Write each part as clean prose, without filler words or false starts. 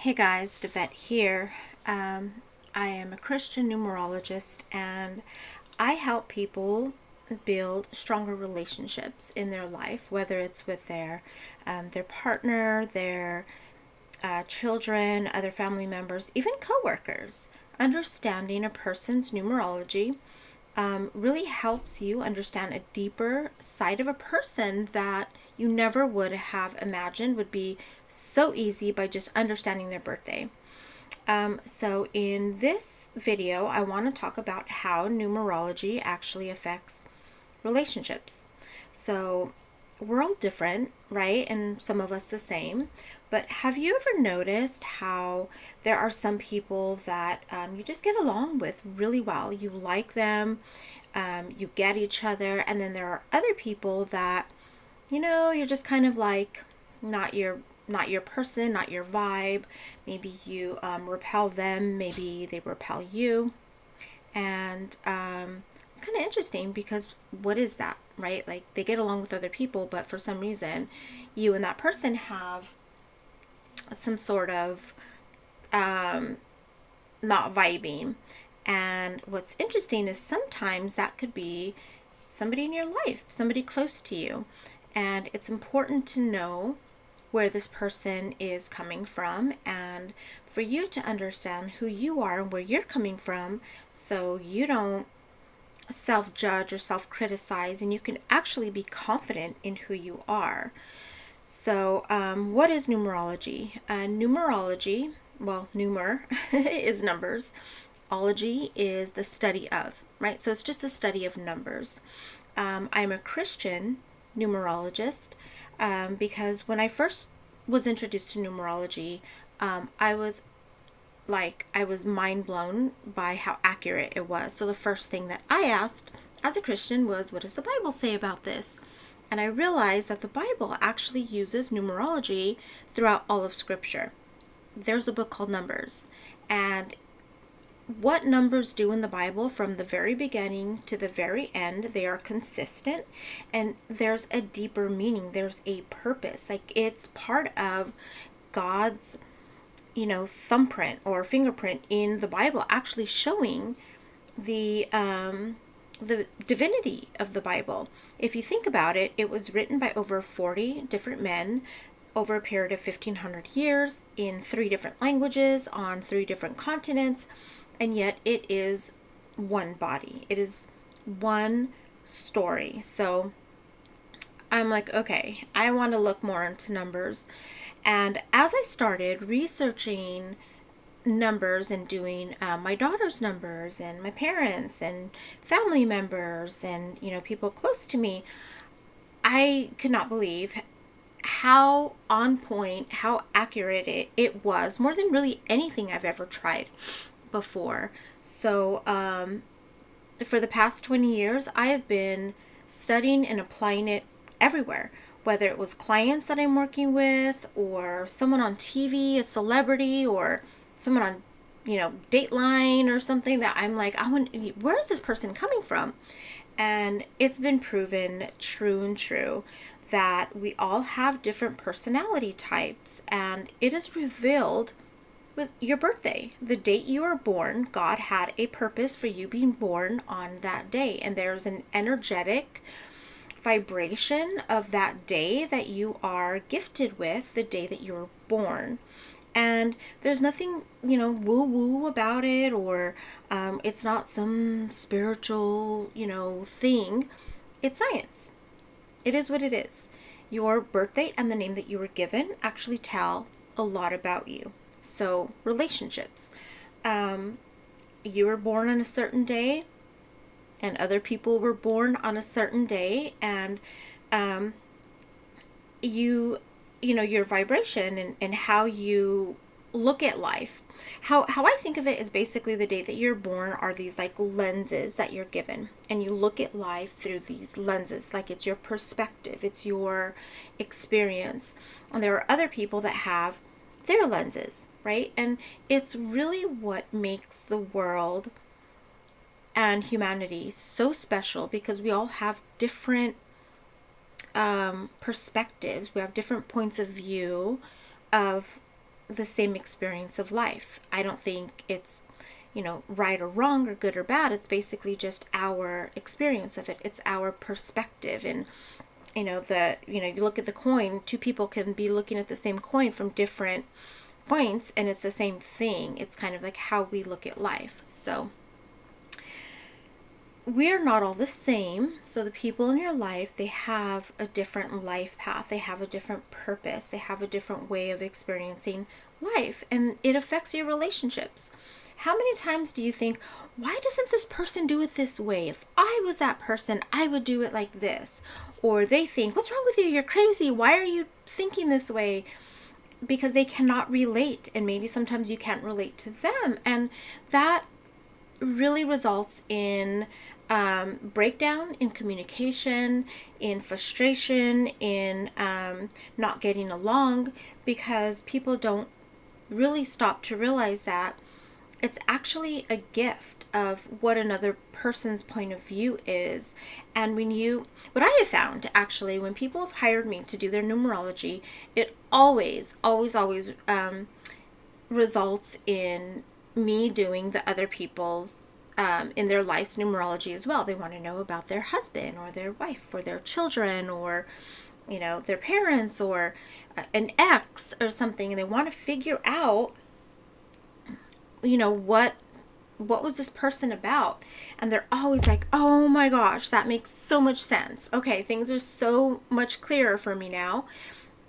Hey guys, Devette here. I am a Christian numerologist and I help people build stronger relationships in their life, whether it's with their partner, their children, other family members, even coworkers. Understanding a person's numerology really helps you understand a deeper side of a person that you never would have imagined would be so easy by just understanding their birthday. So in this video, I want to talk about how numerology actually affects relationships. So we're all different, right? And some of us the same. But have you ever noticed how there are some people that you just get along with really well? You like them, you get each other, and then there are other people that you're just kind of like not your person, not your vibe. Maybe you repel them, maybe they repel you, and it's kind of interesting because what is that, right? Like they get along with other people, but for some reason, you and that person have some sort of not vibing. And what's interesting is sometimes that could be somebody in your life, somebody close to you. And it's important to know where this person is coming from and for you to understand who you are and where you're coming from so you don't self judge or self criticize and you can actually be confident in who you are. So, what is numerology? Numerology, well, numer is numbers. Ology is the study of, right? So it's just the study of numbers. I'm a Christian numerologist because when I first was introduced to numerology, I was mind blown by how accurate it was. So the first thing that I asked as a Christian was, what does the Bible say about this? And I realized that the Bible actually uses numerology throughout all of Scripture. There's a book called Numbers, and what numbers do in the Bible from the very beginning to the very end, they are consistent and there's a deeper meaning. There's a purpose. Like it's part of God's, thumbprint or fingerprint in the Bible, actually showing the divinity of the Bible. If you think about it, it was written by over 40 different men over a period of 1500 years in 3 different languages on 3 different continents, and yet it is one body. It is one story. So I'm like, okay, I want to look more into numbers. And as I started researching numbers and doing my daughter's numbers and my parents and family members and people close to me, I could not believe how on point, how accurate it was, more than really anything I've ever tried before. So for the past 20 years, I have been studying and applying it everywhere, whether it was clients that I'm working with or someone on TV, a celebrity, or someone on, Dateline or something that I'm like, where is this person coming from? And it's been proven true and true that we all have different personality types, and it is revealed with your birthday. The date you were born, God had a purpose for you being born on that day, and there's an energetic vibration of that day that you are gifted with the day that you were born. And there's nothing, woo woo about it, or it's not some spiritual, thing. It's science. It is what it is. Your birth date and the name that you were given actually tell a lot about you. So, relationships. You were born on a certain day, and other people were born on a certain day, and your vibration and how you look at life. How I think of it is basically the day that you're born are these like lenses that you're given, and you look at life through these lenses, like it's your perspective, it's your experience. And there are other people that have their lenses, right? And it's really what makes the world and humanity so special, because we all have different perspectives. We have different points of view of the same experience of life. I don't think it's, right or wrong or good or bad. It's basically just our experience of it. It's our perspective. And, you look at the coin, two people can be looking at the same coin from different points, and it's the same thing. It's kind of like how we look at life. So we're not all the same. So the people in your life, they have a different life path. They have a different purpose. They have a different way of experiencing life, and it affects your relationships. How many times do you think, why doesn't this person do it this way? If I was that person, I would do it like this. Or they think, what's wrong with you? You're crazy. Why are you thinking this way? Because they cannot relate. And maybe sometimes you can't relate to them. And that really results in breakdown in communication, in frustration, in not getting along, because people don't really stop to realize that it's actually a gift of what another person's point of view is. And what I have found actually, when people have hired me to do their numerology, it always, always, always results in me doing the other people's in their life's numerology as well. They want to know about their husband or their wife or their children, or their parents, or an ex or something, and they want to figure out what was this person about. And they're always like, oh my gosh, that makes so much sense. Okay, things are so much clearer for me now.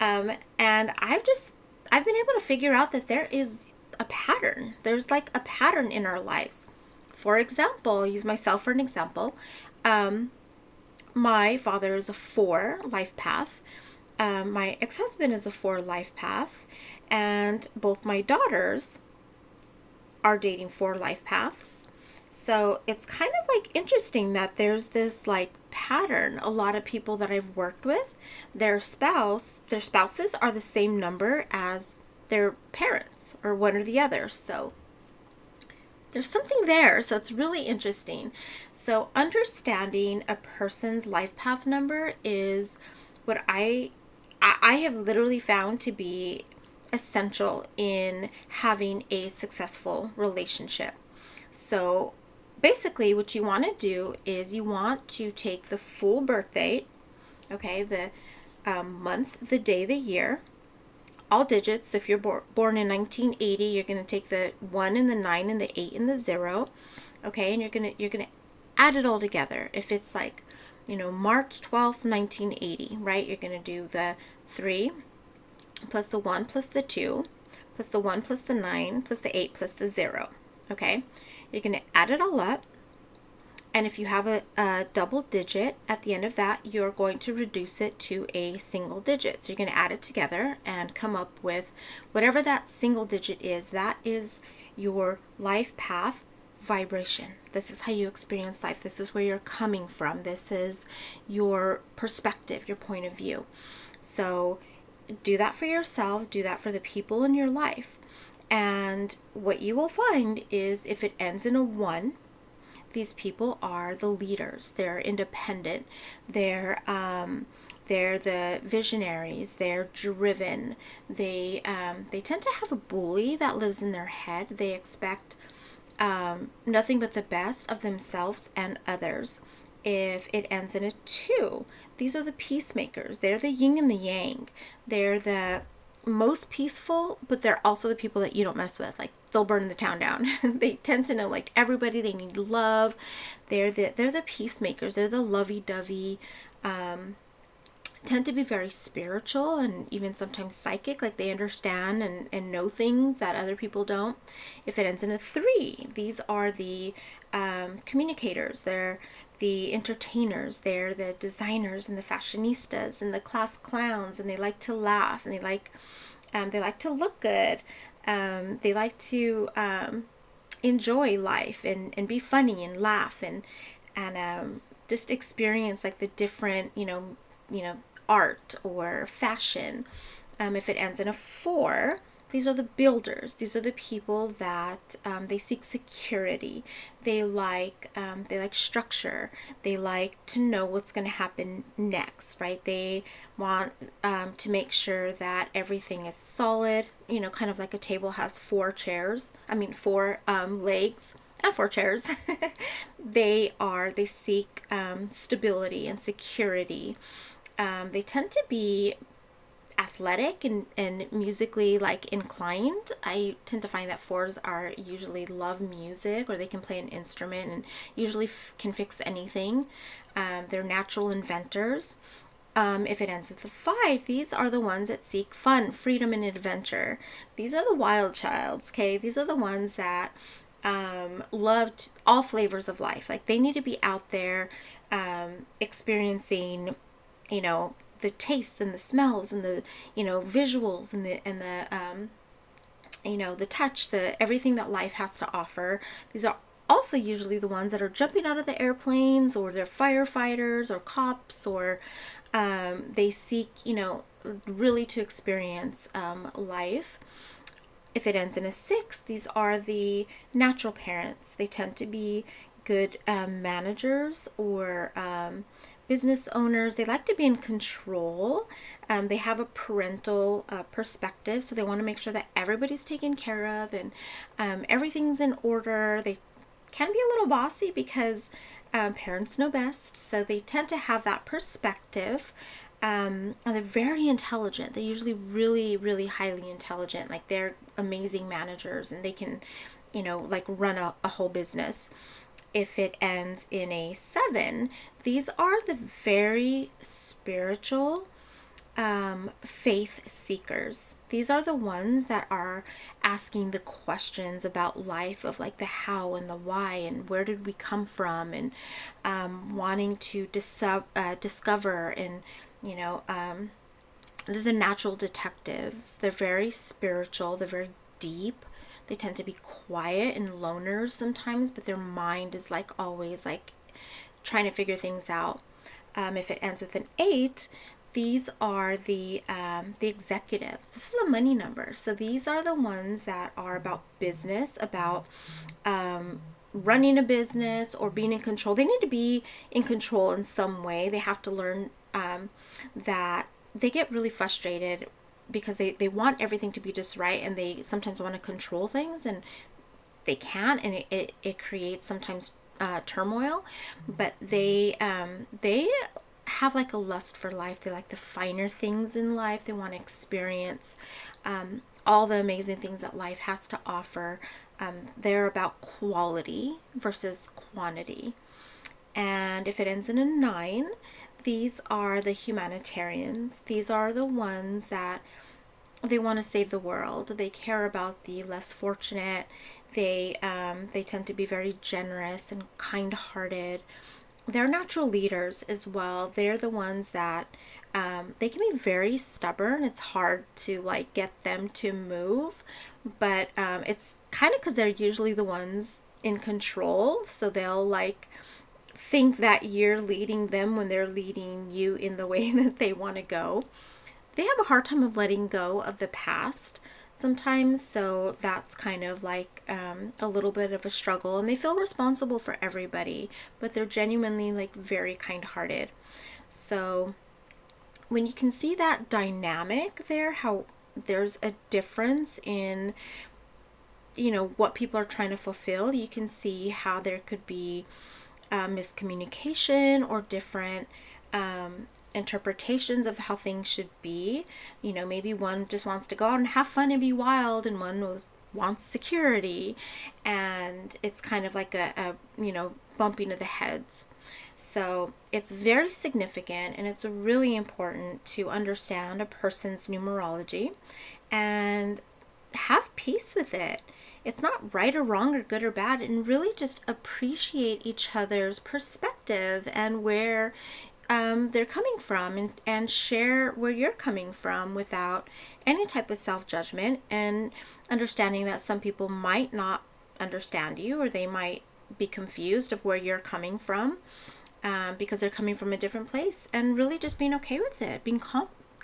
And I've been able to figure out that there is a pattern. There's like a pattern in our lives. For example, I'll use myself for an example. My father is a 4 life path. My ex-husband is a 4 life path. And both my daughters are dating 4 life paths. So it's kind of like interesting that there's this like pattern. A lot of people that I've worked with, their spouses are the same number as their parents, or one or the other. So there's something there. So it's really interesting. So understanding a person's life path number is what I have literally found to be essential in having a successful relationship. So basically what you want to do is you want to take the full birth date, okay, the month, the day, the year, all digits. So if you're born in 1980, you're going to take the 1 and the 9 and the 8 and the 0, okay, and you're going to add it all together. If it's like, March 12th, 1980, right, you're going to do the 3 plus the 1 plus the 2 plus the 1 plus the 9 plus the 8 plus the 0, okay? You're going to add it all up, and if you have a double digit at the end of that, you're going to reduce it to a single digit. So you're going to add it together and come up with whatever that single digit is. That is your life path vibration. This is how you experience life. This is where you're coming from. This is your perspective, your point of view. So do that for yourself, do that for the people in your life. And what you will find is if it ends in a 1, these people are the leaders. They're independent. They're the visionaries. They're driven. They tend to have a bully that lives in their head. They expect nothing but the best of themselves and others. If it ends in a 2, these are the peacemakers. They're the yin and the yang. They're the most peaceful, but they're also the people that you don't mess with. Like, they'll burn the town down. They tend to know like everybody. They need love. They're the peacemakers. They're the lovey-dovey. Tend to be very spiritual and even sometimes psychic. Like, they understand and know things that other people don't. If it ends in a 3, these are the communicators. They're the entertainers. They're the designers and the fashionistas and the class clowns, and they like to laugh, and they like to look good. They like to enjoy life and be funny and laugh and just experience like the different art or fashion. If it ends in a 4, These are the builders. These are the people that they seek security. They like structure. They like to know what's going to happen next, right? They want to make sure that everything is solid. You know, kind of like a table has four chairs. I mean, four legs and four chairs. They seek stability and security. They tend to be athletic and musically like inclined. I tend to find that fours are usually love music, or they can play an instrument and usually can fix anything. They're natural inventors. If it ends with a five, these are the ones that seek fun, freedom, and adventure. These are the wild childs, okay? These are the ones that loved all flavors of life. Like they need to be out there experiencing, you know, the tastes and the smells and the, you know, visuals and the you know, the touch, the everything that life has to offer. These are also usually the ones that are jumping out of the airplanes, or they're firefighters or cops, or they seek, you know, really to experience life. If it ends in a six, these are the natural parents. They tend to be good managers or business owners. They like to be in control. They have a parental perspective, so they want to make sure that everybody's taken care of and everything's in order. They can be a little bossy because parents know best, so they tend to have that perspective. And they're very intelligent. They're usually really, really highly intelligent. Like they're amazing managers, and they can, you know, like run a whole business. If it ends in a seven, these are the very spiritual faith seekers. These are the ones that are asking the questions about life, of like the how and the why and where did we come from, and wanting to discover and, you know, they're the natural detectives. They're very spiritual. They're very deep. They tend to be quiet and loners sometimes, but their mind is like always like trying to figure things out. If it ends with an eight, these are the executives. This is a money number. So these are the ones that are about business, about running a business or being in control. They need to be in control in some way. They have to learn that they get really frustrated because they want everything to be just right, and they sometimes want to control things, and they can't, and it creates sometimes turmoil. But they have like a lust for life. They like the finer things in life. They want to experience all the amazing things that life has to offer. They're about quality versus quantity. And if it ends in a nine, these are the humanitarians. These are the ones that they want to save the world. They care about the less fortunate. They tend to be very generous and kind-hearted. They're natural leaders as well. They're the ones that they can be very stubborn. It's hard to like get them to move, but it's kind of because they're usually the ones in control. So they'll like think that you're leading them when they're leading you in the way that they want to go. They have a hard time of letting go of the past sometimes, so that's kind of like a little bit of a struggle, and they feel responsible for everybody, but they're genuinely like very kind-hearted. So when you can see that dynamic there, how there's a difference in, you know, what people are trying to fulfill, you can see how there could be miscommunication or different interpretations of how things should be. You know, maybe one just wants to go out and have fun and be wild, and one wants security, and it's kind of like a you know, bumping of the heads. So it's very significant, and it's really important to understand a person's numerology and have peace with it. It's not right or wrong or good or bad, and really just appreciate each other's perspective and where they're coming from, and share where you're coming from without any type of self-judgment, and understanding that some people might not understand you, or they might be confused of where you're coming from because they're coming from a different place, and really just being okay with it, being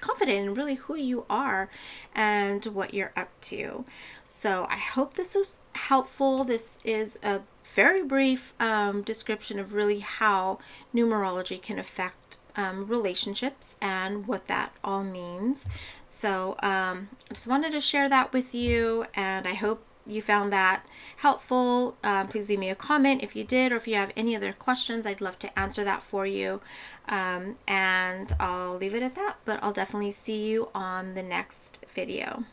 confident in really who you are and what you're up to. So I hope this was helpful. This is a very brief description of really how numerology can affect relationships and what that all means. So I just wanted to share that with you, and I hope you found that helpful. Please leave me a comment if you did, or if you have any other questions, I'd love to answer that for you. And I'll leave it at that, but I'll definitely see you on the next video.